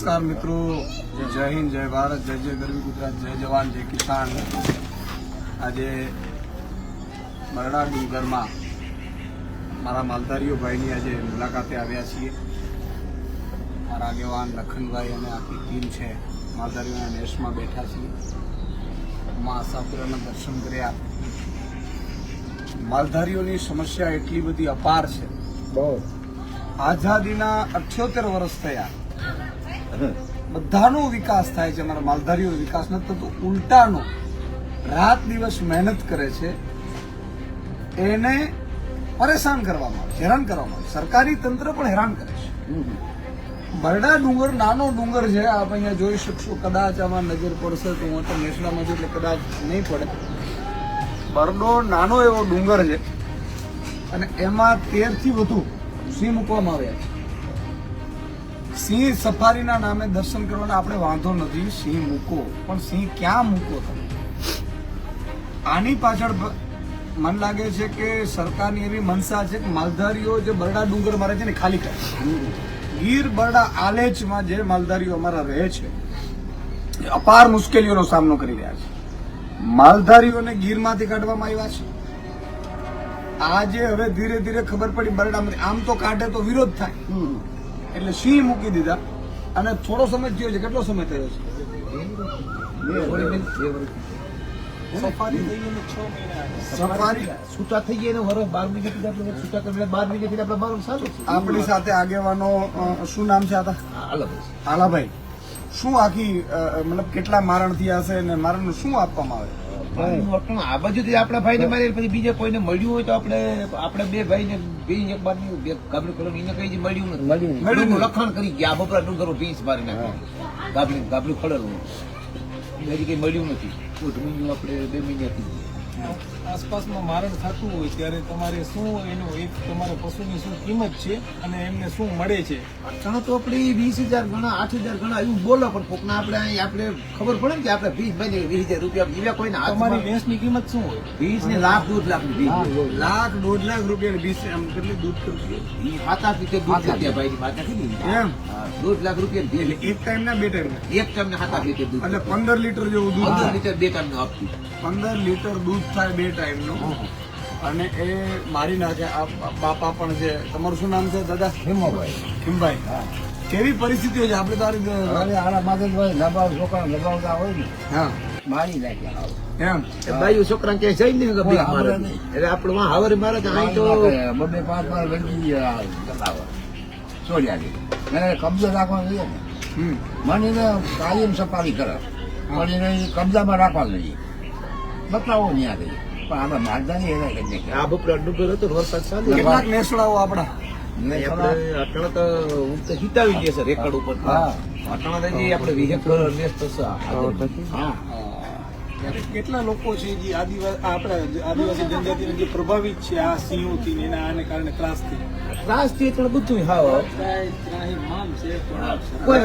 નમસ્કાર મિત્રો, જય હિન્દ, જય ભારત, જય જય ગરવી ગુજરાત, જય જવાન, જય કિસાન. આજે બરડા ડુંગરમાં મારા માલધારીઓ ભાઈની આજે મુલાકાતે આવ્યા છીએ. મારા આગેવાન લખનભાઈ અને આખી ટીમ છે માલધારીઓના નેશમાં બેઠા છીએ. મા આશાપુરાના દર્શન કર્યા. માલધારીઓની સમસ્યા એટલી બધી અપાર છે. આઝાદીના 78 વર્ષ થયા, બધાનો વિકાસ થાય છે, અમારા માલધારીઓ વિકાસ નથી થતો, ઉલટાનો રાત દિવસ મહેનત કરે છે, એને પરેશાન કરવામાં આવે, હેરાન કરવામાં આવે. સરકારી તંત્ર પણ હેરાન કરે છે. બરડા ડુંગર નાનો ડુંગર છે, આપ અહીંયા જોઈ શકશો. કદાચ આમાં નજર પડશે તો હું તો નેસડામાં છું એટલે કદાચ નહીં પડે. બરડો નાનો એવો ડુંગર છે અને એમાં 13 થી વધુ સિંહ મૂકવામાં આવ્યા છે. સિંહ સફારીના નામે દર્શન કરવાના આપણે વાંધો નથી, સિંહ મૂકો, પણ સિંહ ક્યાં મૂકો તમે? આની પાછળ મને લાગે છે કે સરકારની એવી મનસા છે કે માલધારીઓ જે બરડા ડુંગર મારે છે ને ખાલી કરે. ગીર બરડા આલેચમાં જે માલધારીઓ અમારા રહે છે એ અપાર મુશ્કેલીઓનો સામનો કરી રહ્યા છે. માલધારીઓને ગીરમાંથી કાઢવામાં આવ્યા છે. આજે હવે ધીરે ધીરે ખબર પડી બરડામાંથી આમ તો કાઢે તો વિરોધ થાય એટલે સિંહ મૂકી દીધા. અને થોડો સમય થયો છે. કેટલો સમય થયો છે? સફારી થઈ ગઈ 6 મહિના. સફારી છૂટા થઈ ગયા વર્ષ 12 મહિને છૂટા કરી 12 મહિને આપણે બારું સારું છે. આપણી સાથે આગેવાનો શું નામ છે આતા? આલાભાઈ. શું આખી મતલબ કેટલા મારણ થયા હશે અને મારણ શું આપવામાં આવે? આ બાજુથી આપણા ભાઈને મારી પછી બીજા કોઈને મળ્યું હોય તો આપણે બે ભાઈને એક બાર ગાબડી ખોલો એને કઈ મળ્યું નથી. લખાણ કરી ગયા આ બપરા ડુંગરો ભીંસ મારી નાખી ગાબડી ખોલેલું હજી કઈ મળ્યું નથી. આપણે 2 મહિનાથી આસપાસમાં મારણ થતું હોય ત્યારે તમારે શું એનું એક તમારા પશુની શું કિંમત છે અને એમને શું મળે છે? ઘણા તો આપણે 20,000 ગણા 8,000 ગણા એવું બોલો, પણ કોકના આપણે ખબર પડે ને કે આપણે 20,000 રૂપિયા જીવ્યા કોઈને તમારી ભેંસની કિંમત શું હોય? 20 ને લાખ 1.5 લાખ લાખ 1.5 લાખ રૂપિયા 20 આમ કેટલી દૂધ કરતી? 7-8 લીટર દૂધ થયા ભાઈ વાત નથી એમ 1.5 લાખ રૂપિયા એટલે એક ટાઈમ ના 2 ટાઈમ એક ટાઈમ ને 7-8 લીટર દૂધ એટલે 15 લીટર જેવું દૂધ 15 લીટર 2 ટાઈમ નું આપતું 15 લીટર દૂધ થાય 2 ટાઈમ નું. અને એ મારી નાખે. આ બાપા પણ છે. તમારું શું નામ છે દાદા? ખીમભાઈ. કેવી પરિસ્થિતિ હોય છે? આપણે આના માથે લગાવ છોકરા લગાવતા હોય ને હા મારી નાખ્યા એમ બાયું છોકરા ક્યાંય જઈ નહીં મારે એટલે આપણે હાવરે મારે તો અહીં તો 2-5 વાર વળગી છોડ્યા કબજો રાખવાનો છે ને મને કાયમ સફારી કરે પણ એને કબજામાં રાખવા જોઈએ બતાવો ત્યાં ગઈ પણ આપણે માલધારી એને કરી આ બપોર ડુંગર હતો વરસાદ ચાલુ કેટલાક નેસડાઓ આપણા અટાણા તો હું તો હિતાવી દેશે રેકર્ડ ઉપર અટાણા તો આપણે વિહેકલ નેસ થશે હા. કેટલા લોકો છે જે આપણા આદિવાસી જનજાતિને જે પ્રભાવિત છે આ સિંહોથી ને એના આને કારણે ત્રાસથી? ત્રાસથી એટલે બધું હાવ કોઈ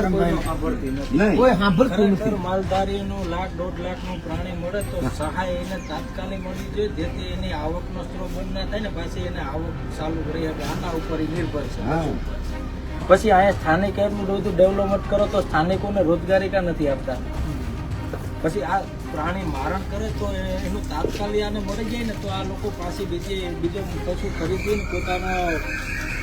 સાંભળતું નથી. માલધારીનું 1 લાખ 1.5 લાખનું પ્રાણી મળે તો સહાય એને તાત્કાલિક મળી જોઈએ, જેથી એની આવકનો સ્ત્રોત બંધ ના થાય ને પાછી એને આવક ચાલુ કરી આપે. આના ઉપર નિર્ભર છે. પછી અહીંયા સ્થાનિક એટલું બધું ડેવલપમેન્ટ કરો તો સ્થાનિકોને રોજગારી કા નથી આપતા. પછી આ પ્રાણી મારણ કરે તો એનું તાત્કાલિક આને મળી જાય ને તો આ લોકો પાસે બીજો પશુ ખરીદીને પોતાના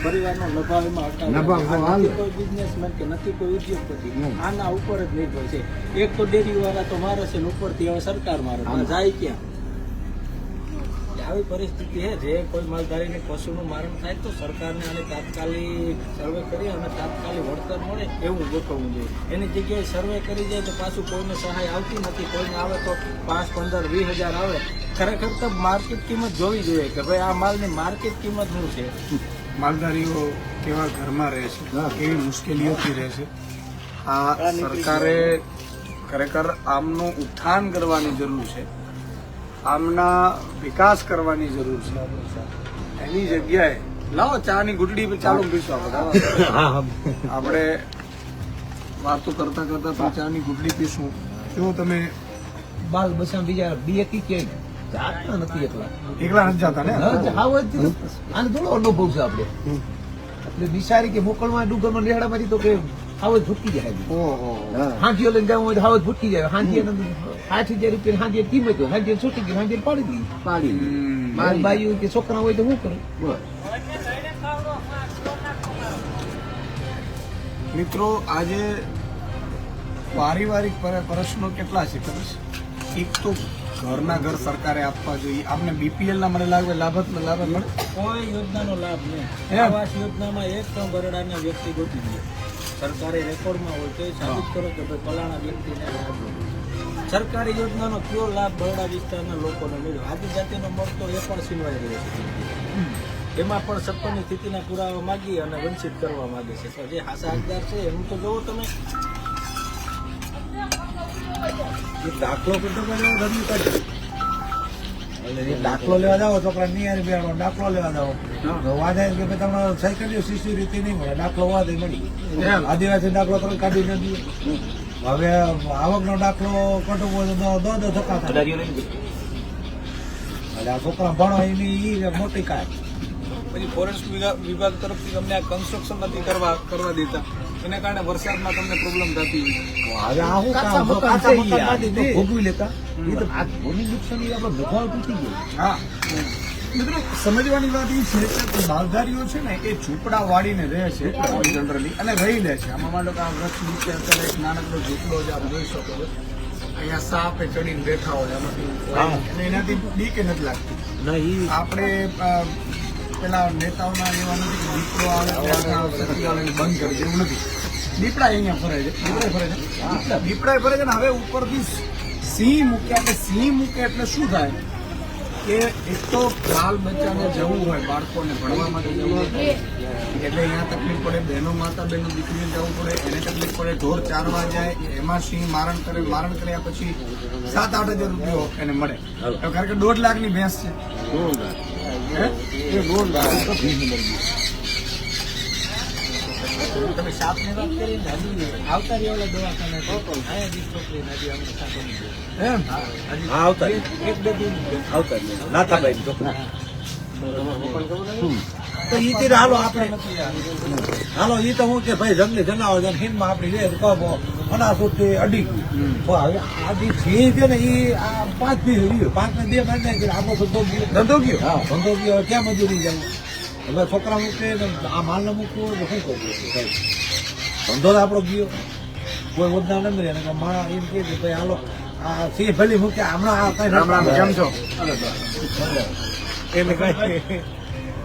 પરિવારનો નફા એમાં હટાવે. કોઈ બિઝનેસમેન કે નથી કોઈ ઉદ્યોગપતિ, આના ઉપર જ નિર્ભર છે. એક તો ડેરી વાળા તો મારે છે ને ઉપરથી હવે સરકાર મારે જાય ક્યાં? આવી પરિસ્થિતિ છે. જે કોઈ માલધારીને પશુનું મારણ થાય તો સરકારને આને તાત્કાલિક સર્વે કરી અને તાત્કાલિક વળતર મળે એવું ગોઠવવું જોઈએ. એની જગ્યાએ સર્વે કરી જાય તો પાછું કોઈને સહાય આવતી નથી. કોઈને આવે તો 5, 15, 20 હજાર આવે. ખરેખર તો માર્કેટ કિંમત જોવી જોઈએ કે ભાઈ આ માલની માર્કેટ કિંમત શું છે. માલધારીઓ કેવા ઘરમાં રહે છે, કેવી મુશ્કેલીઓથી રહે છે. આ સરકારે ખરેખર આમનું ઉત્થાન કરવાની જરૂર છે, આમના વિકાસ કરવાની જરૂર છે. એની જગ્યાએ લાવો ચાની ગુટડી ચાલુ પીશું. આપણે વાતો કરતા કરતા ચાની ગુટડી પીશું. જો તમે બાલ બસા બીજા બે કે જાતના નથી એકલા નથી જતા ને? આને થોડો અનુભવ છે આપણે વિચારી કે મોકલવા ડુંગરમાં લેડામાંથી તો કે હાવજ ભૂટકી જાય ઓહો હાંજીઓ લઈને જવું હોય તો હાવજ ભૂટકી જાય હાંજી 8,000 રૂપિયા હાંજી કિંમત હોય હાંજી છૂટી ગઈ હાંજી પાડી દીધી મારી બાઈ કે છોકરા હોય તો શું કરું મિત્રો આજે પારિવારિક પ્રશ્નો કેટલા છે ખબર છે? એક તો ઘરના ઘર સરકારે આપવા જોઈએ. આપને બીપીએલ ના મને લાગે લાભ મળે કોઈ યોજનાનો લાભ નહીં. એમ? આવાસ યોજનામાં એક પણ બરડાના વ્યક્તિ ગોતી દે. સરકારી રેકોર્ડમાં હોય તો એ સાબિત કરો કે ભાઈ ફલાણા વ્યક્તિને લાભ મળ્યો. સરકારી યોજનાનો કયો લાભ બરડા વિસ્તારના લોકોને મળ્યો? આદિજાતિનો મળતો એ પણ છીનવાઈ રહ્યો છે. એમાં પણ સત્તાની સ્થિતિના પુરાવા માગી અને વંચિત કરવા માંગે છે. તો જે હાસા હકદાર છે એમ તો જોવો તમે. દાખલો કરતો રજૂ કરે દાખલો લેવા જાઓ છોકરા નિયારી બેનો દાખલો લેવા જાઓ વાદે કે ભાઈ તમને સાયકલ શિશુ રીતે નહીં મળે દાખલો વાદે મળી આદિવાસી દાખલો તમે કાઢી નથી હવે આવકનો દાખલો કટુંબ દો ધક્કા થાય એટલે આ છોકરા ભણો એની મોટી કાઢ પછી ફોરેસ્ટ વિભાગ તરફથી તમને આ કન્સ્ટ્રક્શન નથી કરવા દેતા એને કારણે વરસાદમાં તમને પ્રોબ્લેમ થતી હોય. હવે આ શું ભોગવી લેતા એ તો આ ભૂમિ નુકસાન આપણે ભોગવા તૂટી ગયું હા મિત્રો સમજવાની વાત એ છે કે માલધારીઓ છે ને એ ઝૂંપડા વાળીને રહે છે જનરલી અને રહી લે છે. આમાં માનો કે આ વૃક્ષ નીચે અત્યારે એક નાનકડો ઝૂંપડો છે આપ જોઈ શકો છો. અહીંયા સાપે ચડીને બેઠા હોય એમાંથી અને એનાથી બીક નથી લાગતી. ના એ આપણે પેલા નેતાઓના એવા નથી કે દીપડો આવે સતી આવે બંધ કરી દે એવું નથી. દીપડા અહીંયા ફરે છે દીપડા ફરે છે ને હવે ઉપરથી સિંહ મૂક્યા કે સિંહ મૂકે એટલે શું થાય કે એક તો બાલ બચ્ચાને જવું હોય બાળકોને ભણવા માટે જવું હોય એટલે અહીંયા તકલીફ પડે. બહેનો માતા બહેનો દીકરીને જવું પડે એને તકલીફ પડે. ઢોર ચારવા જાય એમાં સિંહ મારણ કર્યા પછી 7-8 હજાર રૂપિયો એને મળે. કારણ કે 1.5 લાખની ભેંસ છે. તમે સાપની વાત કરી ને હજી આવતા રહ્યા દવાખાને આયા જી છોકરી હજી અમને સાપો નહીં એમ આવતા એક બે દિન આવતા નાથાભાઈ છોકરા તો ઈ તે હાલો આપણે હાલો ઈ તો હું કે ભાઈ જંગલી જનાવર છે હિંદમાં આપણી રે કહો 50 થી અડી ગયું હવે આ જે સિંહ છે ને ઈ આ 5 થી રહ્યું 5 ને 2 મહિના કે આપણો ધંધો ગયો હા ધંધો ગયો ક્યાં મજૂરી જાય હવે છોકરા મૂકે આ માલ ને મૂકવો તો શું કરવું ધંધો તો આપણો ગયો કોઈ યોજના નથી રહે ને માણસ એમ કે ભાઈ હાલો આ સિંહ ભલી મૂકે હમણાં આ કઈ કેમ છો એટલે કઈ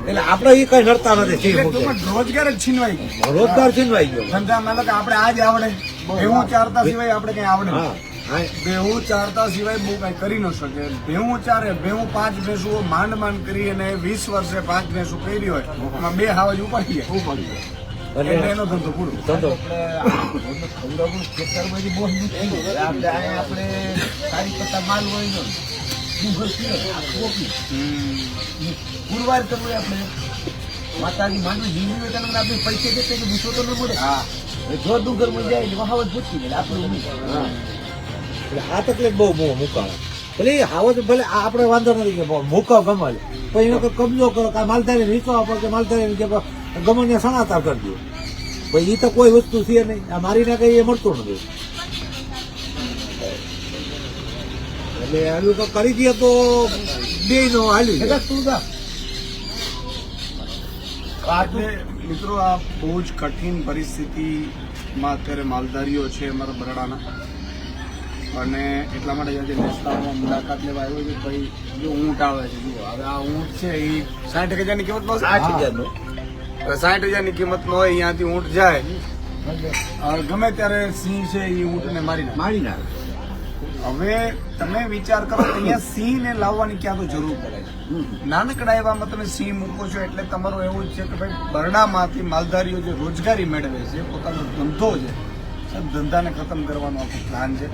એટલે આપણે એ કઈ નડતા નથી સિંહ મૂકે રોજગાર જ છીનવાઈ ગયો. રોજગાર છીનવાઈ ગયો ધંધા માનો કે આપણે આ જ આવડે ભેહું ચારતા સિવાય આપણે કઈ આવડે નહીં. હા ભેહું ચારતા સિવાય બહુ કઈ કરી ન શકે. ભેહું ચારે ભેહું 5 ભેંસુઓ માંડ કરી અને 20 વર્ષે 5 ભેંસું કરી હોય એમાં 2 હાવજ ઉપાડી જાય એટલે એનો ધંધો પૂરો. ધંધો આપણે સારી પત્તા માલ હોય ને પુરવાર કરવું આપણે માતાજી માંડવી જીવી હોય ત્યારે આપણે પૈસે દેતે કે ભૂસો તો ન મળે. હા જો ડુંગર માં જાય એટલે વહાવત પૂછી દે આપણે એટલે આ તકલીફ બહુ મુકાવે ભલે હાવજ ભલે આપણે વાંધો નથી કે મુકાવ ગમાલે પણ એનો કબજો કરો કે માલધારી રીતો આપો કે માલધારી કે ગમને સણાતા કરજો ભાઈ એ તો કોઈ વસ્તુ છે નહીં આ મારીને કઈ એ મળતું નથી એટલે હજુ તો કરી દઈએ તો બે નો હાલી એટલે મિત્રો આ બહુ જ કઠિન પરિસ્થિતિમાં અત્યારે માલધારીઓ છે અમારા બરડાના અને એટલા માટે આજે નેશનલમાં મુલાકાત લેવા આવ્યો છે. ભાઈ જો ઊંટ આવે છે જુઓ હવે આ ઊંટ છે એ 60,000ની કિંમતનો 8,000 60,000ની કિંમતનો હોય અહીંયાથી ઊંટ જાય ગમે ત્યારે સિંહ છે એ ઊંટને મારી નાખે. હવે તમે વિચાર કરો કે અહીંયા સિંહને લાવવાની ક્યાં તો જરૂર પડે છે. નાનકડા એવામાં તમે સિંહ મૂકો છો એટલે તમારું એવું જ છે કે ભાઈ બરડામાંથી માલધારીઓ જે રોજગારી મેળવે છે પોતાનો ધંધો છે ધંધાને ખતમ કરવાનો આખો પ્લાન છે.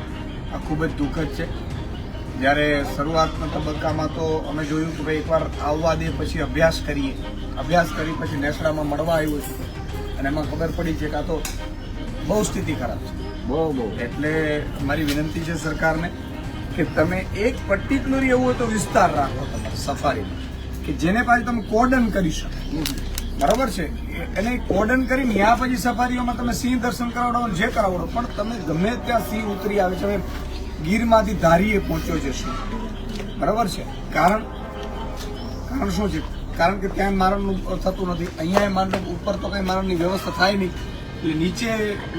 આ ખૂબ જ દુઃખદ છે. જ્યારે શરૂઆતના તબક્કામાં તો અમે જોયું કે ભાઈ એકવાર આવવા દે પછી અભ્યાસ કરી પછી નેસડામાં મળવા આવ્યો છું અને એમાં ખબર પડી છે કે આ તો બહુ સ્થિતિ ખરાબ છે. બહુ એટલે મારી વિનંતી છે સરકારને કે તમે એક પર્ટિક્યુલર એવો તો વિસ્તાર રાખો તમારા સફારીમાં કે જેને પાછું તમે કોર્ડન કરી શકો બરોબર છે એને કોર્ડન કરીને યા પછી સફારીઓમાં તમે સિંહ દર્શન કરાવડો જે કરાવડો, પણ તમે ગમે ત્યાં સિંહ ઉતરી આવે છે. હવે ગીરમાંથી ધારીએ પહોંચ્યો છે સિંહ, બરાબર છે. કારણ શું છે? કારણ કે ત્યાં મારણનું થતું નથી. અહીંયા મારણ ઉપર તો કઈ મારણની વ્યવસ્થા થાય નહીં, એટલે નીચે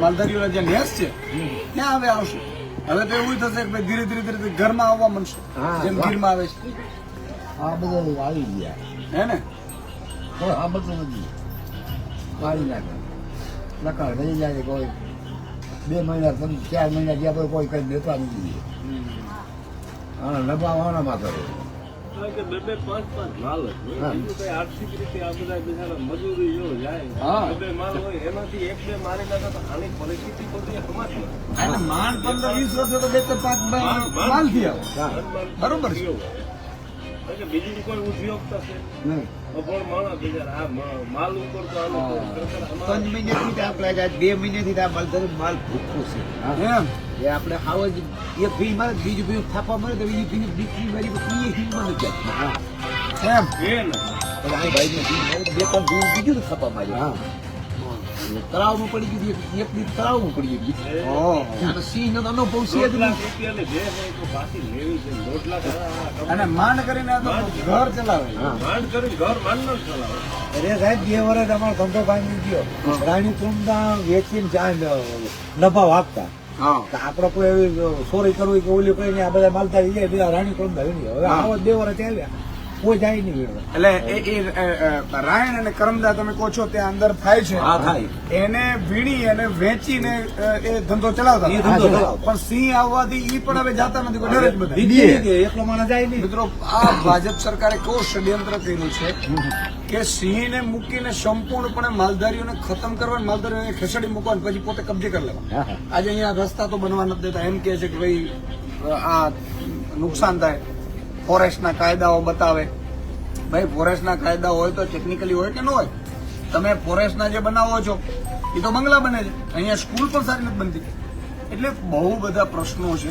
માલધારીઓના જે નેસ છે ત્યાં હવે આવશે. હવે તો એવું થશે કે ભાઈ ધીરે ધીરે ધીરે ઘરમાં આવવા માંડશે, જેમ ગીરમાં આવે છે. આ બધા આવી ગયા હે ને? આ બધું નથી મારી નાખે લખાણ રહી જાય. કોઈ 2 મહિના 4 મહિના જ્યાં પર કોઈ કઈ દેતા નથી. હા નભાવાના માત્ર અને માંડ 15-20 વર્ષે તો 2-5 માલ થી આવે, બરોબર છે. બીજું કોઈ ઉદ્યોગ થશે નહીં. માલ ઉપર તો 5 મહિનાથી આપણે 2 મહિનાથી આ માલ ભૂખું છે. એમ એ આપણે આવો જ એક ભી મારે બીજું ભી થાપા મળે તો બીજી ભી દીકરી મારી પીએ હિંમત નથી. એમ પણ આ ભાઈને ભી મારે 2-3 ભી બીજું તો થાપા માર્યો. તળાવમાં પડી ગયું એક દી તળાવમાં પડી ગયું. ઓહો. સિંહ નો અનુભવ છે જ નહીં. રૂપિયાની ભેંસ હોય તો પાછી લેવી છે. 1.5 લાખ અને માંડ કરીને આ તો ઘર ચલાવે. માંડ કરી ઘર માંડ ન ચલાવે. અરે સાહેબ 2 વર્ષ અમારો ધંધો ભાંગી ગયો. રાણી કુંડા વેચીને જાય નફા વાગતા. હા. આપડે કોઈ એવી ચોરી કરવી કે ઓલી કરીને આ બધા માલધારી જાય બીજા રાણી કુંડા હવે આવો 2 વર્ષ ચાલ્યા કોઈ જાય નહીં. એટલે રાયણ અને કરમદા તમે કહો છો ત્યાં અંદર થાય છે. હા થાય. એને વીણી અને વેચીને એ ધંધો ચલાવતા એ ધંધો ચલાવતા. પણ સિંહ આવવાથી ઈ પણ હવે જાતા નથી, ડરે જ બધા. બીજે એકલો માણસ જાય નહીં. મિત્રો આ ભાજપ સરકારે કેવું ષડયંત્ર કર્યું છે કે સિંહને મૂકીને સંપૂર્ણપણે માલધારીઓને ખતમ કરવા, માલધારીઓને ખેસડી મૂકવા અને પછી પોતે કબજે કરી લેવા. આજે અહીંયા રસ્તા તો બનવા નથી દેતા, એમ કે છે કે ભાઈ આ નુકસાન થાય. ફોરેસ્ટના કાયદાઓ બતાવે. ભાઈ ફોરેસ્ટના કાયદા હોય તો ટેકનિકલી હોય કે ન હોય. તમે ફોરેસ્ટના જે બનાવો છો એ તો બંગલા બને છે, અહીંયા સ્કૂલ પણ સારી નથી બનતી. એટલે બહુ બધા પ્રશ્નો છે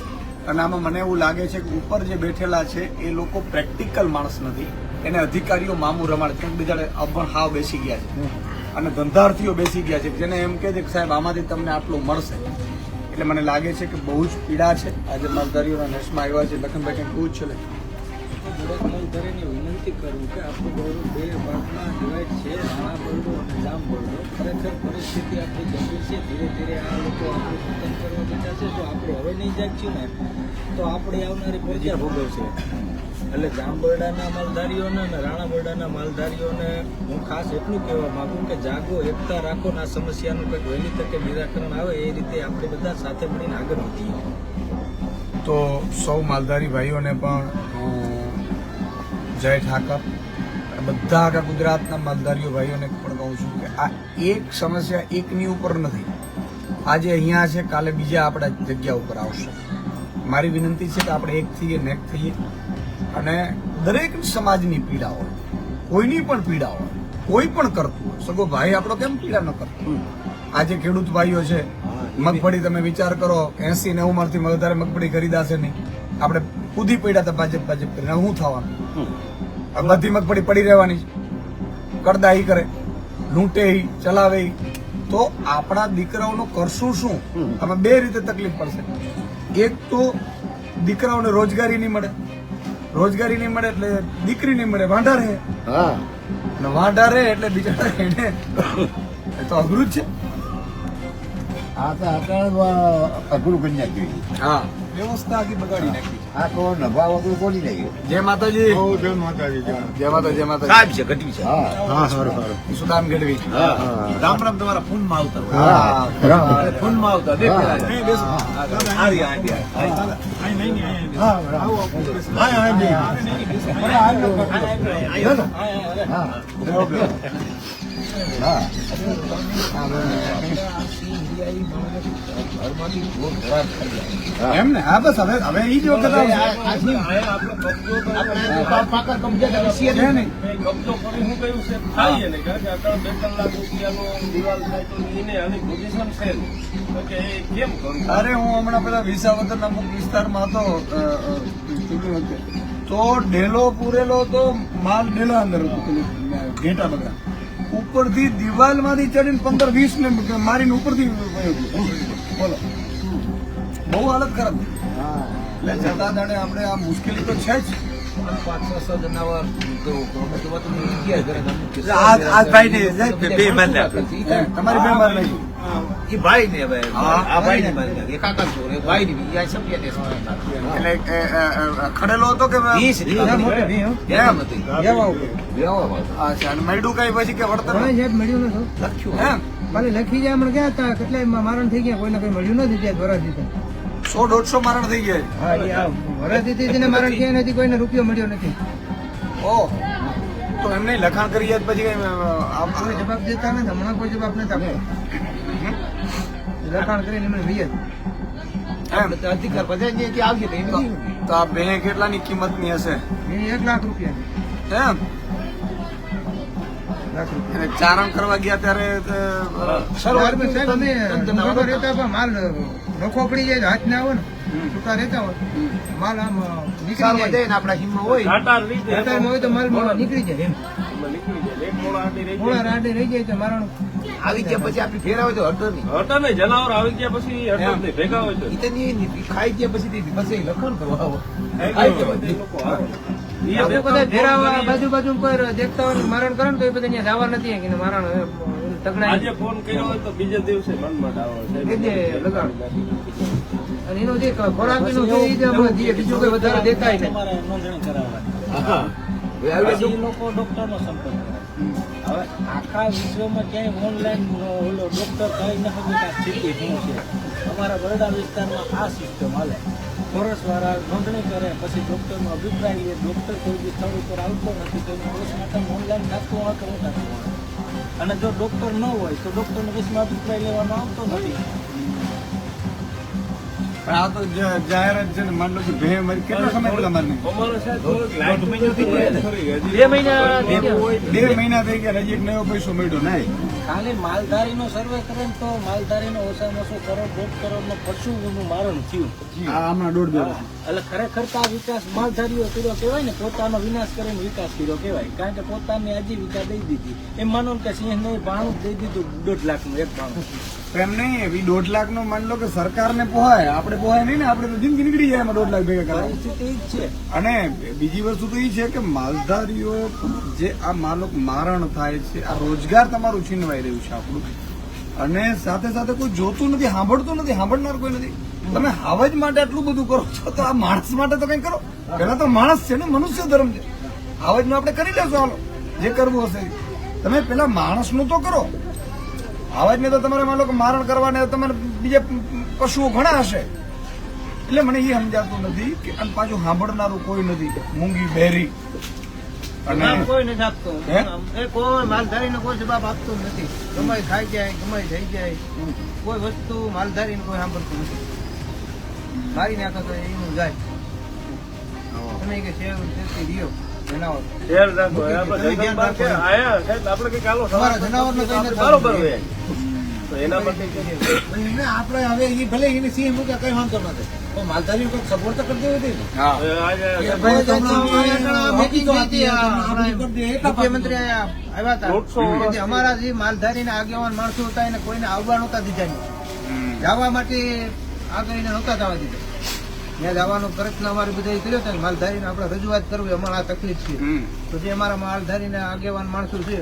અને આમાં મને એવું લાગે છે કે ઉપર જે બેઠેલા છે એ લોકો પ્રેક્ટિકલ માણસ નથી. એને અધિકારીઓ મામું રમાડે છે. બીજા અભણ હાવ બેસી ગયા છે અને ધંધાર્થીઓ બેસી ગયા છે જેને એમ કહે છે કે સાહેબ આમાંથી તમને આટલું મળશે. એટલે મને લાગે છે કે બહુ જ પીડા છે. આજે માલધારીઓના નેશમાં આવ્યા છે. લખનભાઈ કંઈક કહું જ છે. દરેક માલધારીને વિનંતી કરું કે આપણું બરોડું 2 ભાગમાં ડિવાઈડ છે, નાના બરોડો અને જામ બરોડો. ખરેખર પરિસ્થિતિ આપણી ગંભીર છે. ધીરે ધીરે આ લોકો આપણું ખતમ કરવા બેઠા છે. જો આપણે હવે નહીં જાગશું ને તો આપણે આવનારી પ્રજા ભોગવશે. એટલે જામબરડાના માલધારીઓને અને રાણાબરડાના માલધારીઓને હું ખાસ એટલું કહેવા માંગુ કે જાગો, એકતા રાખો ને આ સમસ્યાનું કંઈક વહેલી તકે નિરાકરણ આવે એ રીતે આપણે બધા સાથે મળીને આગળ વધીએ. તો સૌ માલધારી ભાઈઓને પણ જય ઠાકર. બધા આખા ગુજરાતના માલધારીઓ ભાઈઓને પણ કહું છું કે આ એક સમસ્યા એકની ઉપર નથી. આજે અહીંયા છે, કાલે બીજા આપણા જગ્યા ઉપર આવશે. મારી વિનંતી છે કે આપણે એક થઈએ, નેક થઈએ અને દરેક સમાજની પીડા હોય, કોઈની પણ પીડા હોય, કોઈ પણ કરતું હોય. સગો ભાઈ આપણો કેમ પીડા ન કરતો? આજે ખેડૂત ભાઈઓ છે, મગફળી તમે વિચાર કરો 80-90 માંથી વધારે મગફળી ખરીદાશે નહીં. આપણે કૂદી પડ્યા હતા ભાજપ કરીને, શું થવાનું? બધી મગફળી પડી રહેવાની છે. કરદાઈ કરે, લૂંટે, ચલાવે. તો આપણા દીકરાઓનું કરશું શું? આમાં 2 રીતે તકલીફ પડશે. એક તો દીકરાઓને રોજગારી નહીં મળે, રોજગારી નહીં મળે એટલે દીકરી નહીં મળે, વાંઢા રહે. અને વાંઢા રહે એટલે બિચારા એને એ તો અઘરું જ છે. આ તો અત્યારે અઘરું કરી નાખ્યું. હા, વ્યવસ્થા આખી બગાડી નાખી. આ તો નભા વગર કોની નાખ્યું. જય માતાજી. જય માતાજી. જય માતા, જય માતા. સાહેબ છે ગઢવી છે. હા સારું સારું. સુદામ ગઢવી. રામ રામ. તમારા ફોનમાં આવતા હોય. હા, ફોનમાં આવતા બે પેલા. નહીં, બેસો. હારી હારી. અહીં નહીં, નહીં, અહીં બેસો. હા આવો, આવો, બેસો. હા હા નહીં, નહીં, બેસો. એમ ને? હા, બસ હવે ઈ જ વખત આવશે. છે ને? કબજો કરી હું કહ્યું છે થાય ને કારણ કે અત્યારે 2-3 લાખ રૂપિયાનો દિવાલ થાય તો એને આની પોઝિશન છે ને. તો કે એ કેમ કરું? અરે હું હમણાં પેલા વિસાવદરના અમુક વિસ્તારમાં હતો ચૂંટણી વખતે, તો ડેલો પૂરેલો તો માલ ડેલા અંદર હતું, પેલું ઘેટા બધા. ઉપરથી દિવાલમાંથી ચડીને 15-20 ને મારીને ઉપરથી વયો ગયો. બોલો બહુ હાલત ખરાબ. એટલે જતા દાડે આપણે આ મુશ્કેલી તો છે જ. 500 જનાવર તો આ ભાઈને બે માર તમારી બે માર નહીં. એ ભાઈ ને હવે હા. આ ભાઈ ને મારી નાખે. કાકા છોરે ભાઈ ની બીજા સમજ્યા ને એટલે ખડેલો હતો કે એમ હતી. અચ્છા અને મળ્યું કઈ પછી કે વળતર મળ્યું નથી લખ્યું એમ ખાલી લખી જાય હમણાં ગયા હતા કેટલાય મારણ થઈ ગયા કોઈને કઈ મળ્યું નથી ત્યાં વરાજી 100-150 મારણ થઈ ગયા. હા એ આ વરાજી થી મારણ ક્યાંય નથી કોઈને રૂપિયો મળ્યો નથી ઓહ તો એમને લખાણ કરી જાય પછી કઈ કોઈ જવાબ દેતા નથી હમણાં કોઈ જવાબ નથી આપતો લખાણ કરીને એમને લઈએ એમ અધિકાર બધા જે આવશે તો એની તો આ બે કેટલાની કિંમતની હશે 1 લાખ રૂપિયા એમ અને ચારણ કરવા ગયા ત્યારે સાહેબ અમે નોખો રહેતા પણ માલ નોખો પડી જાય તો હાથ ના આવે ને ટૂંકા રહેતા હોય માલ આમ નીકળી સારું જાય જાય ને આપણા હિમમાં હોય ઘાટા રીતે ઘટાડમાં હોય તો માલ નીકળી જાય એમ નીકળી જાય. એક મોડા આડી રહી મોડા જાય. રાડે રહી જાય તો મારણ આવી ગયા પછી આપણી ફેરાવે તો હળદર નહીં. હતા ને જનાવર આવી ગયા પછી અડધા નહીં ભેગા હોય તો ઈ તો નહીં, ખાઈ ગયા પછી પછી લખણ કરવા આવો. ખાઈ ખાઈ ગયા ગયા પછી લોકો આવે. ઈ આપણે બે બધા ત્રણ ફેરાવા ફોન બાજુ બાજુ કોઈ દેખતા હોય ને મારણ કરે ને તો એ બધા અહીંયા જવા નથી કે મારણ તગડાય આજે ફોન કર્યો હોય તો બીજા દિવસે મનમાં આવે કે જે લગાડ અને એનો જે ખોરાકીનું છે એ જ આપણે દઈએ, બીજું કોઈ વધારે દેખાય નહીં તમારે નોંધણી કરાવવાની હા. હવે આવી પછી ગયા એ લોકો ડોક્ટરનો સંપર્ક કરે. હવે આખા વિશ્વમાં ક્યાંય ઓનલાઈન ઓલો ડોક્ટર કહી ન શકે કે આ સ્થિતિ શું છે. અમારા બરોડા વિસ્તારમાં આ સિસ્ટમ હાલે. ફોરેસ્ટવાળા નોંધણી કરે પછી ડોક્ટરનો અભિપ્રાય લે. ડોક્ટર કોઈ બી સ્થળ ઉપર આવતો નથી તો પોસ્ટમોર્ટમ ઓનલાઈન થતું હોય કે હું થતું હોય. અને જો ડોક્ટર ન હોય તો ડોક્ટરનો વિશમાં અભિપ્રાય લેવાનો આવતો નથી. પણ આ તો જાહેરાત છે ને માન લો કે ભે મારી કેટલો સમય પેલા મારને અમારે સાહેબ થોડુંક લાઈટ મહિનાથી ખરી હજી 2 મહિના થઈ ગયા. 2 મહિના થઈ ગયા હજી એક નવો પૈસો મળ્યો નહીં. ખાલી માલધારીનો સર્વે કરે ને તો માલધારીનો ઓછામાં ઓછો કરોડ 1.5 કરોડનો પશુનું મારણ થયું. આ હમણાં 1.5 બે એટલે ખરેખર તો આ વિકાસ માલધારીઓ કર્યો કહેવાય ને, પોતાનો વિનાશ કરીને વિકાસ કર્યો કહેવાય. કારણ કે પોતાની આજીવિકા દઈ દીધી. એમ માનો કે સિંહને ભાણું જ દઈ દીધું 1.5 લાખનું એક ભાણું. એમ નહીં એવી 1.5 લાખનો માન લો કે સરકારને પોહાય આપણે પોહાય નહીં ને આપણે તો જિંદગી નીકળી જાય એમાં 1.5 લાખ ભેગા કરવા. પરિસ્થિતિ એ જ છે. અને બીજી વસ્તુ તો એ છે કે માલધારીઓ જે આ મારણ થાય છે આ રોજગાર તમારું છીનવાઈ રહ્યું છે આપણું. અને સાથે સાથે કોઈ જોતું નથી, સાંભળતું નથી, સાંભળનાર કોઈ નથી. તમે હાવજ માટે આટલું બધું કરો છો તો આ માણસ માટે તો કઈ કરો. પેલા તો માણસ છે ને, મનુષ્ય ધર્મ છે. હાવજનું આપણે કરી લેશું, હાલો જે કરવું હશે એ. તમે પેલા માણસનું તો કરો. હાવજને તો તમારે માનો કે મારણ કરવાને તમારે બીજા પશુઓ ઘણા હશે. એટલે મને એ સમજાતું નથી કે અને પાછું સાંભળનારું કોઈ નથી, મૂંગી બહેરી. અને જવાબ કોઈ નથી આપતો હે? એ કોઈ માલધારીને કોઈ જવાબ આપતો જ નથી. ગમાઈ ખાઈ જાય, ગમાઈ થઈ જાય, કોઈ વસ્તુ માલધારીને કોઈ સાંભળતું નથી. મારી નાખો તો એનું જાય. તમે કે શેર શેરથી રહ્યો જનાવર શેર રાખો. તમે આપણે ધ્યાન જગદંબા રાખો. કે આયા સાહેબ આપણે કઈક આલો તમારા જનાવરને કઈ નથી બરોબર થતું. હોય. તો એના માટે આપણે હવે એ ભલે એને સિંહ મૂકે કઈ વાંધો નથી પણ માલધારી કોઈ સગવડ તો કરી દેવી હતી. હા આજે ભાઈ, તો હમણાં meeting થઈ હતી, મુખ્યમંત્રી આવ્યા હતા. 150 કે અમારા જે માલધારીના આગેવાન માણસો હતા એને કોઈને આવવા નહોતા દીધા નહીં. જવા માટે આગળ એને નહોતા જવા દીધા. ત્યાં જવાનો પ્રયત્ન અમારે બધા કર્યો હતો. માલધારીને આપણે રજૂઆત કરવી અમારે આ તકલીફ છે. તો જે અમારા માલધારીના આગેવાન માણસો છે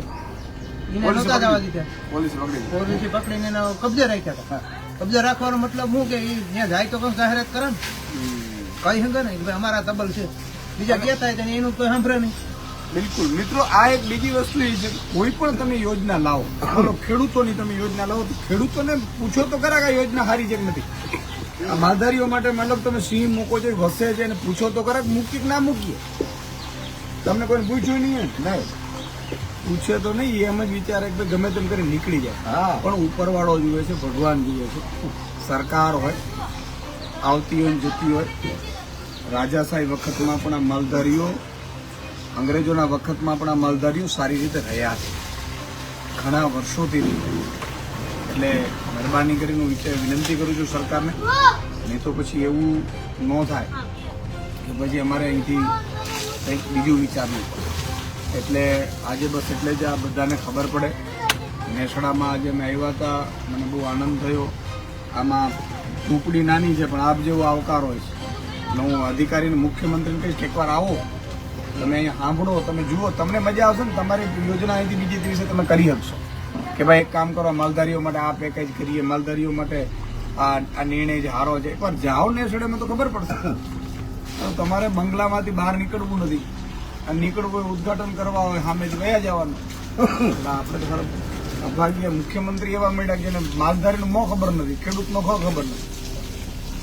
એને નહોતા જવા દીધા. પોલીસ પકડી. પોલીસે પકડીને એના કબજે રાખ્યા હતા. કબજે રાખવાનો મતલબ શું કે એ ત્યાં જાય તો કઈ જાહેરાત કરે ને કઈ હંગે નહીં કે ભાઈ અમારા તબલ છે. બીજા ક્યાં થાય તો એનું કોઈ સાંભળે નહીં. બિલકુલ મિત્રો, આ એક બીજી વસ્તુ એ છે કે કોઈ પણ તમે યોજના લાવો, બોલો ખેડૂતોની તમે યોજના લાવો તો ખેડૂતોને પૂછો તો ખરા કે આ યોજના સારી છે કે નથી. આ માલધારીઓ માટે મતલબ તમે સિંહ મૂકો છો, વસે છે એને પૂછો તો ખરા કે મૂકી કે ના મૂકીએ. તમને કોઈ પૂછ્યું નહીં નહીં પૂછે તો નહીં, એમ જ વિચારે કે ભાઈ ગમે તેમ કરી નીકળી જાય. હા પણ ઉપરવાળો જુએ છે, ભગવાન જુએ છે, સરકાર હોય આવતી હોય ને જતી હોય. રાજાશાહી વખતમાં પણ આ માલધારીઓ, અંગ્રેજોના વખતમાં પણ આ માલધારીઓ સારી રીતે રહ્યા છે, ઘણા વર્ષોથી રહ્યા. એટલે મહેરબાની કરીને હું વિનંતી કરું છું સરકારને, નહીં તો પછી એવું ન થાય કે પછી અમારે અહીંથી કંઈક બીજું વિચારવું પડે. એટલે આજે બસ એટલે જ આ બધાને ખબર પડે. નેસડામાં આજે મેં આવ્યા હતા, મને બહુ આનંદ થયો. આમાં ઝૂંપડી નાની છે પણ આપ જેવો આવકાર હોય છે. એટલે હું અધિકારીને મુખ્યમંત્રીને કહીશ કે એકવાર આવો, તમે અહીંયા સાંભળો, તમે જુઓ, તમને મજા આવશે ને. તમારી યોજના અહીંથી બીજી દિવસે તમે કરી શકશો કે ભાઈ એક કામ કરો, માલધારીઓ માટે આ પેકેજ કરીએ, માલધારીઓ માટે આ નિર્ણય જે સારો છે. એકવાર જાઓ નેસડામાં તો ખબર પડશે. તો તમારે બંગલામાંથી બહાર નીકળવું નથી, અને નીકળવું હોય ઉદઘાટન કરવા હોય સામેથી વયા જવાનું. એટલે આપણે તો અભાગ્ય મુખ્યમંત્રી એવા મળ્યા કે જેને માલધારીનું મોં ખબર નથી, ખેડૂતનો ખબર નથી.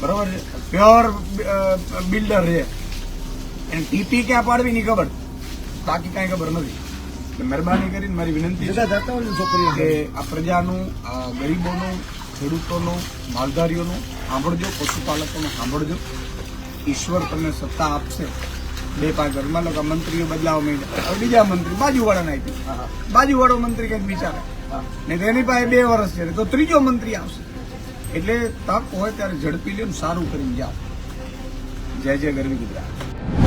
બરાબર છે, પ્યોર બિલ્ડર છે, એને ટીપી ક્યાં પાડવી ની ખબર, બાકી કાંઈ ખબર નથી. એટલે મહેરબાની કરીને મારી વિનંતી છે કે આ પ્રજાનું, આ ગરીબોનું, ખેડૂતોનું, માલધારીઓનું સાંભળજો, પશુપાલકોનું સાંભળજો. ઈશ્વર તમને સત્તા આપશે. 2-5 ઘરમાં લોકો મંત્રીઓ બદલાવા માંડ્યા, હવે બીજા મંત્રી બાજુવાળાને આપી, બાજુવાળો મંત્રી કંઈક વિચારે ને તેની પાસે 2 વર્ષ છે તો ત્રીજો મંત્રી આવશે. એટલે તક હોય ત્યારે ઝડપી લ્યો, સારું કરીને જાઓ. જય જય ગરવી ગુજરાત.